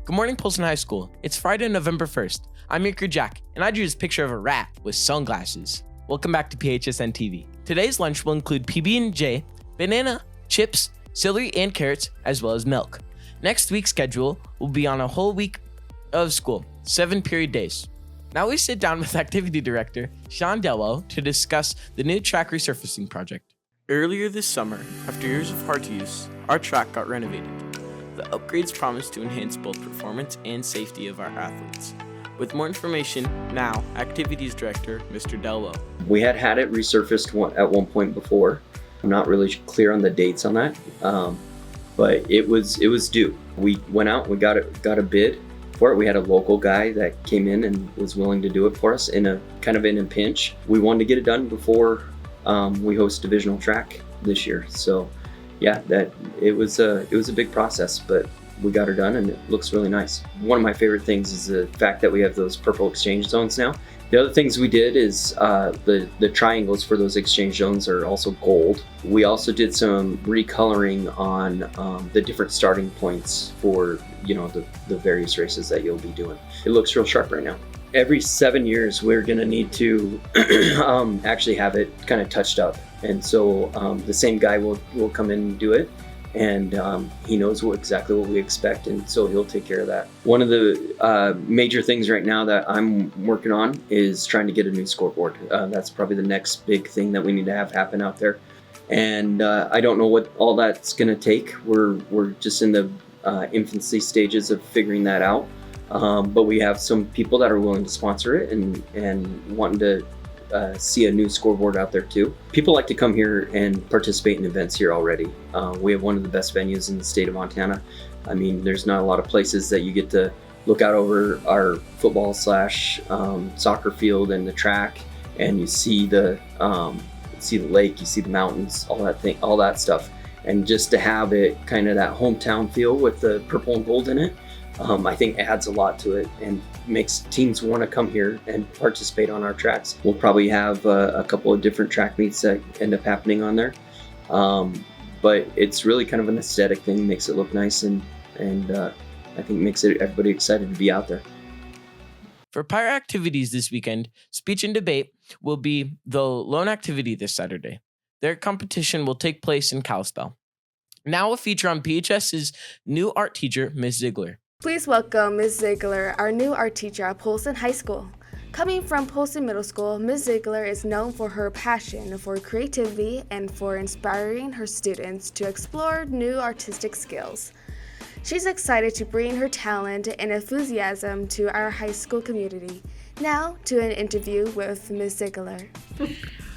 Good morning, Polson High School. It's Friday, November 1st. I'm your crew Jack, and I drew this picture of a rat with sunglasses. Welcome back to PHSN TV. Today's lunch will include PB&J, banana, chips, celery and carrots, as well as milk. Next week's schedule will be on a whole week of school, 7 period days. Now we sit down with Activity Director Sean Delwell to discuss the new track resurfacing project. Earlier this summer, after years of hard use, our track got renovated. The upgrades promise to enhance both performance and safety of our athletes. With more information, now, Activities Director, Mr. Delwell. We had it resurfaced at one point before. I'm not really clear on the dates on that, but it was due. We went out, we got a bid for it. We had a local guy that came in and was willing to do it for us in a pinch. We wanted to get it done before we host divisional track this year. So yeah, it was a big process, but we got her done and it looks really nice. One of my favorite things is the fact that we have those purple exchange zones now. The other things we did is the triangles for those exchange zones are also gold. We also did some recoloring on the different starting points for the various races that you'll be doing. It looks real sharp right now. Every 7 years we're gonna need to actually have it kind of touched up, and so the same guy will come in and do it, and he knows exactly what we expect, and so he'll take care of that. One of the major things right now that I'm working on is trying to get a new scoreboard. That's probably the next big thing that we need to have happen out there, and I don't know what all that's gonna take. We're just in the infancy stages of figuring that out. But we have some people that are willing to sponsor it and wanting to see a new scoreboard out there too. People like to come here and participate in events here already. We have one of the best venues in the state of Montana. I mean, there's not a lot of places that you get to look out over our football / soccer field and the track, and you see the lake, you see the mountains, all that stuff. And just to have it kind of that hometown feel with the purple and gold in it, I think adds a lot to it and makes teams want to come here and participate on our tracks. We'll probably have a couple of different track meets that end up happening on there. But it's really kind of an aesthetic thing, makes it look nice, and I think makes everybody excited to be out there. For Pyre activities this weekend, speech and debate will be the lone activity this Saturday. Their competition will take place in Kalispell. Now a feature on PHS's new art teacher, Ms. Ziegler. Please welcome Ms. Ziegler, our new art teacher at Polson High School. Coming from Polson Middle School, Ms. Ziegler is known for her passion for creativity and for inspiring her students to explore new artistic skills. She's excited to bring her talent and enthusiasm to our high school community. Now to an interview with Ms. Ziegler.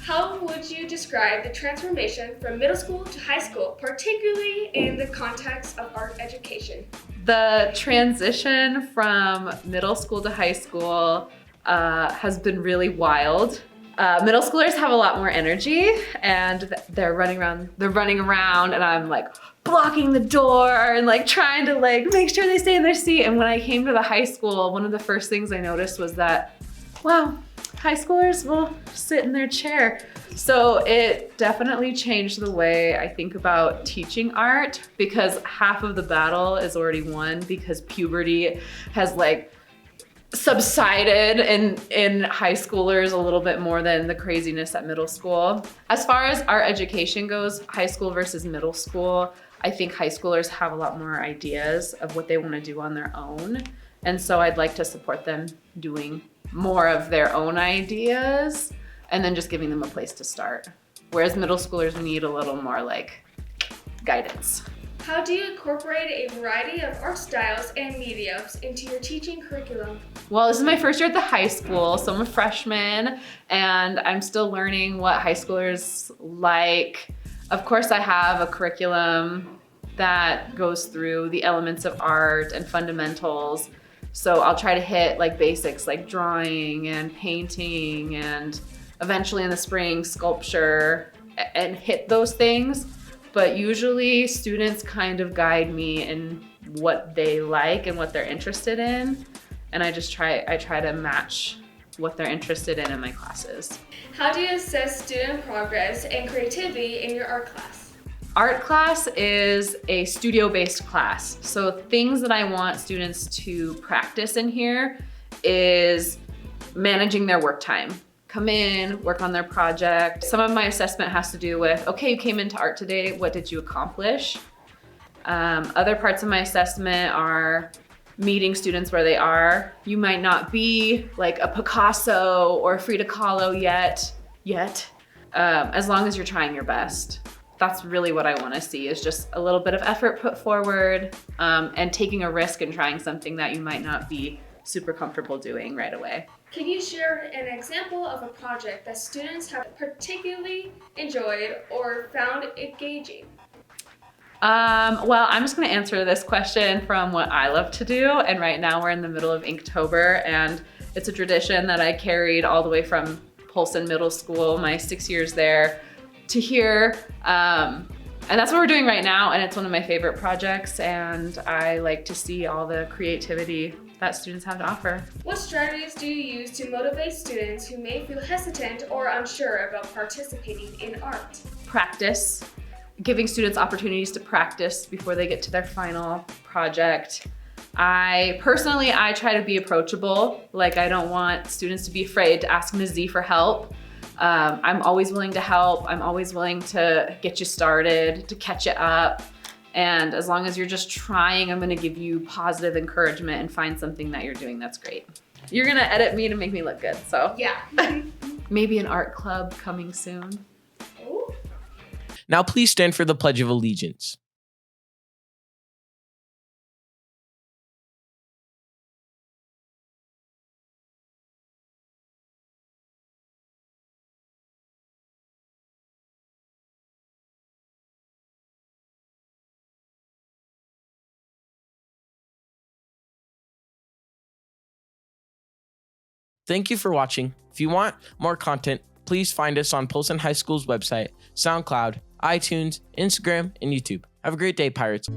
How would you describe the transformation from middle school to high school, particularly in the context of art education? The transition from middle school to high school has been really wild. Middle schoolers have a lot more energy and they're running around and I'm like blocking the door and like trying to like make sure they stay in their seat. And when I came to the high school, one of the first things I noticed was that, wow, high schoolers will sit in their chair. So it definitely changed the way I think about teaching art, because half of the battle is already won because puberty has like subsided in high schoolers a little bit more than the craziness at middle school. As far as art education goes, high school versus middle school, I think high schoolers have a lot more ideas of what they want to do on their own. And so I'd like to support them doing more of their own ideas and then just giving them a place to start. Whereas middle schoolers need a little more like guidance. How do you incorporate a variety of art styles and mediums into your teaching curriculum? Well, this is my first year at the high school, so I'm a freshman and I'm still learning what high schoolers like. Of course, I have a curriculum that goes through the elements of art and fundamentals. So I'll try to hit like basics like drawing and painting and eventually in the spring sculpture and hit those things. But usually students kind of guide me in what they like and what they're interested in. And I try to match what they're interested in my classes. How do you assess student progress and creativity in your art class? Art class is a studio-based class. So things that I want students to practice in here is managing their work time. Come in, work on their project. Some of my assessment has to do with, okay, you came into art today, what did you accomplish? Other parts of my assessment are meeting students where they are. You might not be like a Picasso or a Frida Kahlo yet, as long as you're trying your best. That's really what I want to see, is just a little bit of effort put forward, and taking a risk and trying something that you might not be super comfortable doing right away. Can you share an example of a project that students have particularly enjoyed or found engaging? Well, I'm just going to answer this question from what I love to do. And right now we're in the middle of Inktober, and it's a tradition that I carried all the way from Polson Middle School, my 6 years there, to here. And that's what we're doing right now. And it's one of my favorite projects. And I like to see all the creativity that students have to offer. What strategies do you use to motivate students who may feel hesitant or unsure about participating in art? Practice. Giving students opportunities to practice before they get to their final project. I try to be approachable. Like, I don't want students to be afraid to ask Ms. Z for help. I'm always willing to help. I'm always willing to get you started, to catch you up. And as long as you're just trying, I'm gonna give you positive encouragement and find something that you're doing that's great. You're gonna edit me to make me look good, so. Yeah. Maybe an art club coming soon. Ooh. Now please stand for the Pledge of Allegiance. Thank you for watching. If you want more content, please find us on Polson High School's website, SoundCloud, iTunes, Instagram, and YouTube. Have a great day, Pirates.